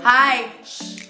Hi. Shh.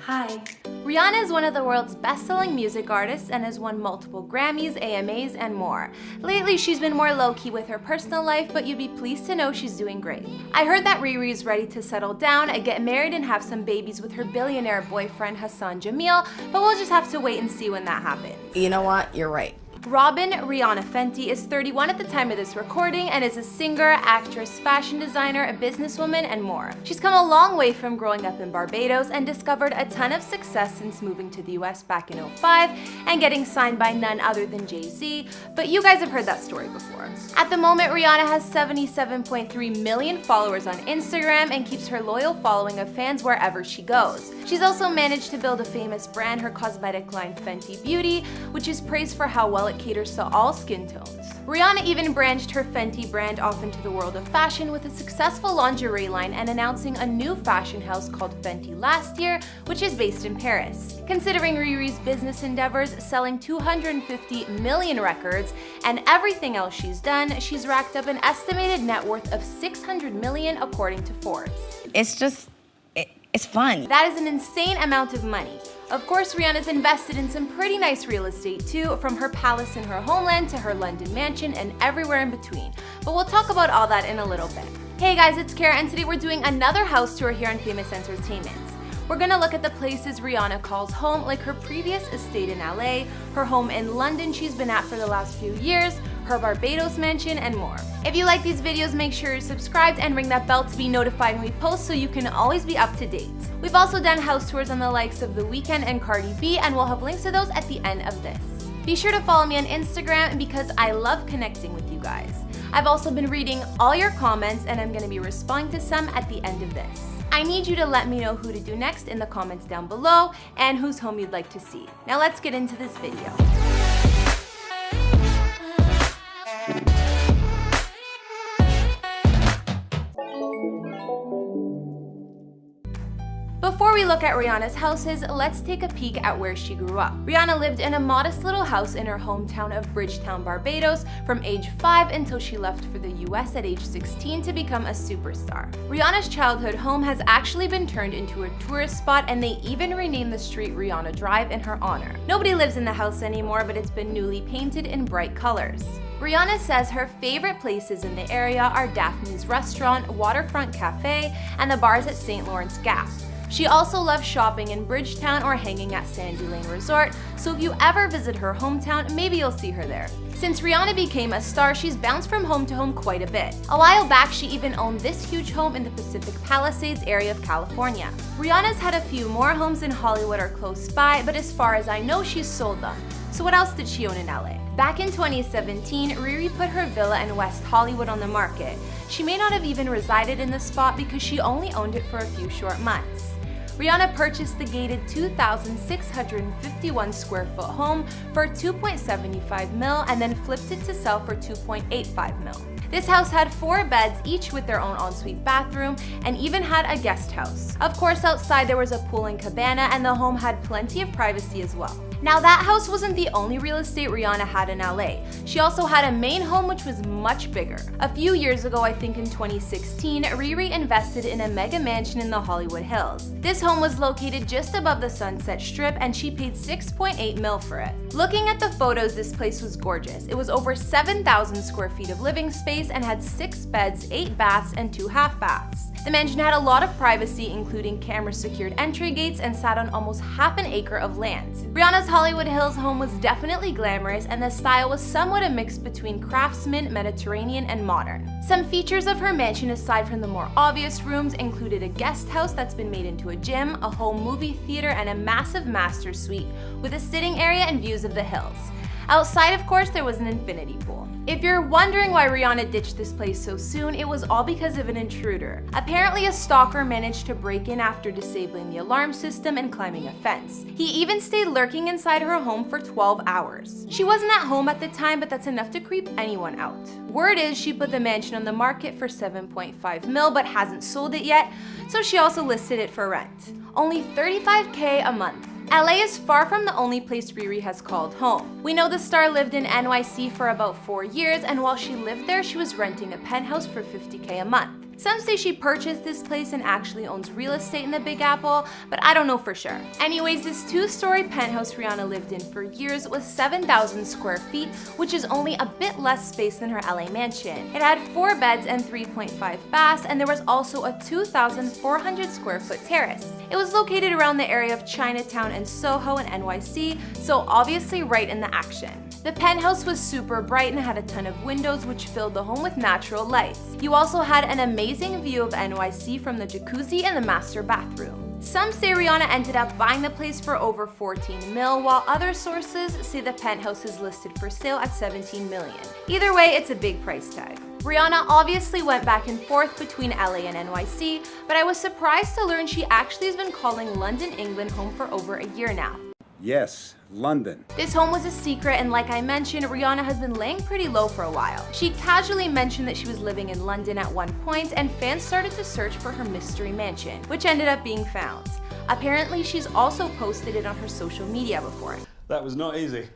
Hi. Rihanna is one of the world's best-selling music artists and has won multiple Grammys, AMAs, and more. Lately, she's been more low-key with her personal life, but you'd be pleased to know she's doing great. I heard that Riri is ready to settle down, get married, and have some babies with her billionaire boyfriend Hassan Jamil, but we'll just have to wait and see when that happens. You know what? You're right. Robin Rihanna Fenty is 31 at the time of this recording and is a singer, actress, fashion designer, a businesswoman, and more. She's come a long way from growing up in Barbados and discovered a ton of success since moving to the US back in 2005 and getting signed by none other than Jay-Z, but you guys have heard that story before. At the moment, Rihanna has 77.3 million followers on Instagram and keeps her loyal following of fans wherever she goes. She's also managed to build a famous brand, her cosmetic line Fenty Beauty, which is praised for how well it caters to all skin tones. Rihanna even branched her Fenty brand off into the world of fashion with a successful lingerie line and announcing a new fashion house called Fenty last year, which is based in Paris. Considering Riri's business endeavors, selling 250 million records, and everything else she's done, she's racked up an estimated net worth of 600 million according to Forbes. It's fun. That is an insane amount of money. Of course, Rihanna's invested in some pretty nice real estate too, from her palace in her homeland to her London mansion and everywhere in between. But we'll talk about all that in a little bit. Hey guys, it's Kara, and today we're doing another house tour here on Famous Entertainment. We're gonna look at the places Rihanna calls home, like her previous estate in LA, her home in London she's been at for the last few years, her Barbados mansion, and more. If you like these videos, make sure you're subscribed and ring that bell to be notified when we post so you can always be up to date. We've also done house tours on the likes of The Weeknd and Cardi B, and we'll have links to those at the end of this. Be sure to follow me on Instagram because I love connecting with you guys. I've also been reading all your comments and I'm gonna be responding to some at the end of this. I need you to let me know who to do next in the comments down below and whose home you'd like to see. Now let's get into this video. Before we look at Rihanna's houses, let's take a peek at where she grew up. Rihanna lived in a modest little house in her hometown of Bridgetown, Barbados from age 5 until she left for the US at age 16 to become a superstar. Rihanna's childhood home has actually been turned into a tourist spot, and they even renamed the street Rihanna Drive in her honor. Nobody lives in the house anymore, but it's been newly painted in bright colors. Rihanna says her favorite places in the area are Daphne's Restaurant, Waterfront Cafe, and the bars at St. Lawrence Gap. She also loves shopping in Bridgetown or hanging at Sandy Lane Resort, so if you ever visit her hometown, maybe you'll see her there. Since Rihanna became a star, she's bounced from home to home quite a bit. A while back, she even owned this huge home in the Pacific Palisades area of California. Rihanna's had a few more homes in Hollywood or close by, but as far as I know, she's sold them. So what else did she own in LA? Back in 2017, Riri put her villa in West Hollywood on the market. She may not have even resided in the spot because she only owned it for a few short months. Rihanna purchased the gated 2,651 square foot home for $2.75 million and then flipped it to sell for $2.85 million. This house had 4 beds, each with their own ensuite bathroom, and even had a guest house. Of course, outside there was a pool and cabana, and the home had plenty of privacy as well. Now, that house wasn't the only real estate Rihanna had in LA. She also had a main home which was much bigger. A few years ago, I think in 2016, Riri invested in a mega mansion in the Hollywood Hills. This home was located just above the Sunset Strip, and she paid $6.8 million for it. Looking at the photos, this place was gorgeous. It was over 7,000 square feet of living space and had 6 beds, 8 baths, and 2 half baths. The mansion had a lot of privacy, including camera-secured entry gates, and sat on almost half an acre of land. Rihanna's Hollywood Hills home was definitely glamorous, and the style was somewhat a mix between craftsman, Mediterranean, and modern. Some features of her mansion, aside from the more obvious rooms, included a guest house that's been made into a gym, a home movie theater, and a massive master suite with a sitting area and views of the hills. Outside, of course, there was an infinity pool. If you're wondering why Rihanna ditched this place so soon, it was all because of an intruder. Apparently, a stalker managed to break in after disabling the alarm system and climbing a fence. He even stayed lurking inside her home for 12 hours. She wasn't at home at the time, but that's enough to creep anyone out. Word is she put the mansion on the market for $7.5 million, but hasn't sold it yet, so she also listed it for rent. Only $35K a month. LA is far from the only place Riri has called home. We know the star lived in NYC for about 4 years, and while she lived there, she was renting a penthouse for $50K a month. Some say she purchased this place and actually owns real estate in the Big Apple, but I don't know for sure. Anyways, this 2-story penthouse Rihanna lived in for years was 7,000 square feet, which is only a bit less space than her LA mansion. It had 4 beds and 3.5 baths, and there was also a 2,400 square foot terrace. It was located around the area of Chinatown and Soho in NYC, so obviously right in the action. The penthouse was super bright and had a ton of windows which filled the home with natural lights. You also had an amazing view of NYC from the jacuzzi and the master bathroom. Some say Rihanna ended up buying the place for over 14 mil, while other sources say the penthouse is listed for sale at 17 million. Either way, it's a big price tag. Rihanna obviously went back and forth between LA and NYC, but I was surprised to learn she actually has been calling London, England home for over a year now. Yes, London. This home was a secret, and like I mentioned, Rihanna has been laying pretty low for a while. She casually mentioned that she was living in London at one point, and fans started to search for her mystery mansion, which ended up being found. Apparently, she's also posted it on her social media before. That was not easy,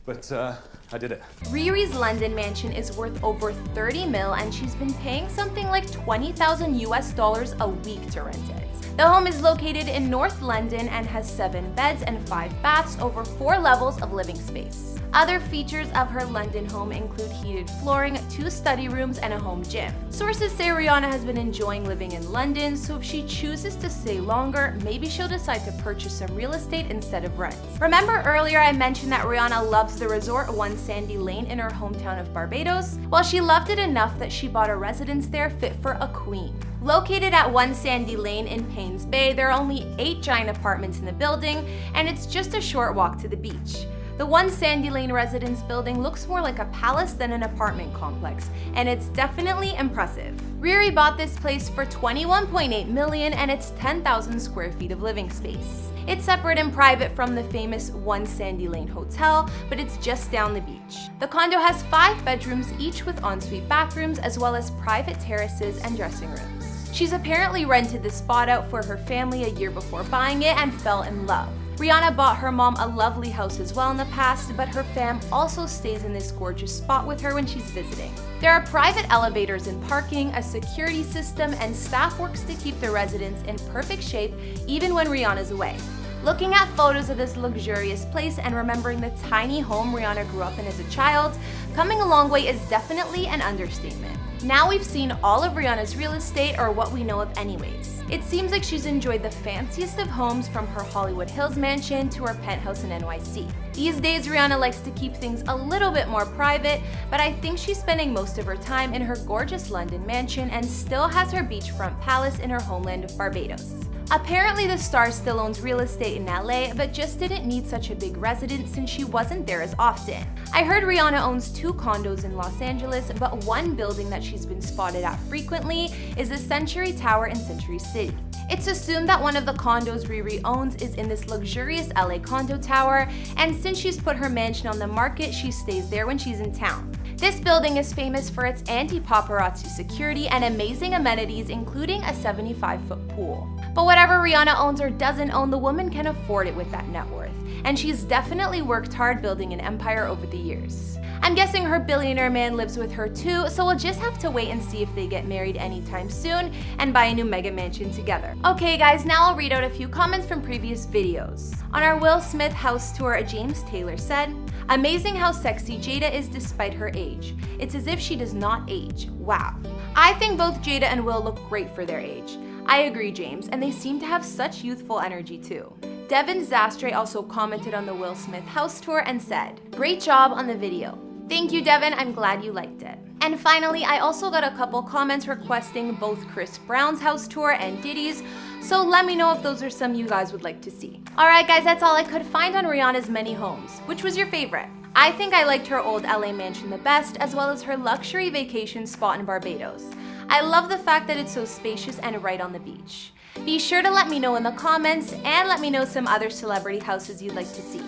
but I did it. Riri's London mansion is worth over 30 mil, and she's been paying something like $20,000 a week to rent it. The home is located in North London and has 7 beds and 5 baths over 4 levels of living space. Other features of her London home include heated flooring, 2 study rooms, and a home gym. Sources say Rihanna has been enjoying living in London, so if she chooses to stay longer, maybe she'll decide to purchase some real estate instead of rent. Remember earlier I mentioned that Rihanna loves the resort One Sandy Lane in her hometown of Barbados? Well, she loved it enough that she bought a residence there fit for a queen. Located at One Sandy Lane in Paynes Bay, there are only 8 giant apartments in the building, and it's just a short walk to the beach. The One Sandy Lane residence building looks more like a palace than an apartment complex, and it's definitely impressive. Riri bought this place for $21.8 million, and it's 10,000 square feet of living space. It's separate and private from the famous One Sandy Lane Hotel, but it's just down the beach. The condo has 5 bedrooms, each with ensuite bathrooms, as well as private terraces and dressing rooms. She's apparently rented the spot out for her family a year before buying it and fell in love. Rihanna bought her mom a lovely house as well in the past, but her fam also stays in this gorgeous spot with her when she's visiting. There are private elevators and parking, a security system, and staff works to keep the residents in perfect shape even when Rihanna's away. Looking at photos of this luxurious place and remembering the tiny home Rihanna grew up in as a child, coming a long way is definitely an understatement. Now we've seen all of Rihanna's real estate, or what we know of anyways. It seems like she's enjoyed the fanciest of homes, from her Hollywood Hills mansion to her penthouse in NYC. These days, Rihanna likes to keep things a little bit more private, but I think she's spending most of her time in her gorgeous London mansion and still has her beachfront palace in her homeland of Barbados. Apparently, the star still owns real estate in LA, but just didn't need such a big residence since she wasn't there as often. I heard Rihanna owns 2 condos in Los Angeles, but one building that she's been spotted at frequently is the Century Tower in Century City. It's assumed that one of the condos Riri owns is in this luxurious LA condo tower, and since she's put her mansion on the market, she stays there when she's in town. This building is famous for its anti-paparazzi security and amazing amenities, including a 75-foot pool. But whatever Rihanna owns or doesn't own, the woman can afford it with that net worth, and she's definitely worked hard building an empire over the years. I'm guessing her billionaire man lives with her too, so we'll just have to wait and see if they get married anytime soon and buy a new mega mansion together. Okay guys, now I'll read out a few comments from previous videos. On our Will Smith house tour, James Taylor said, "Amazing how sexy Jada is despite her age. It's as if she does not age. Wow. I think both Jada and Will look great for their age." I agree, James, and they seem to have such youthful energy too. Devin Zastre also commented on the Will Smith house tour and said, "Great job on the video." Thank you, Devin, I'm glad you liked it. And finally, I also got a couple comments requesting both Chris Brown's house tour and Diddy's, so let me know if those are some you guys would like to see. Alright guys, that's all I could find on Rihanna's many homes. Which was your favorite? I think I liked her old LA mansion the best, as well as her luxury vacation spot in Barbados. I love the fact that it's so spacious and right on the beach. Be sure to let me know in the comments, and let me know some other celebrity houses you'd like to see.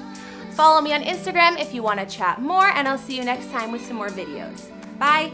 Follow me on Instagram if you want to chat more, and I'll see you next time with some more videos. Bye!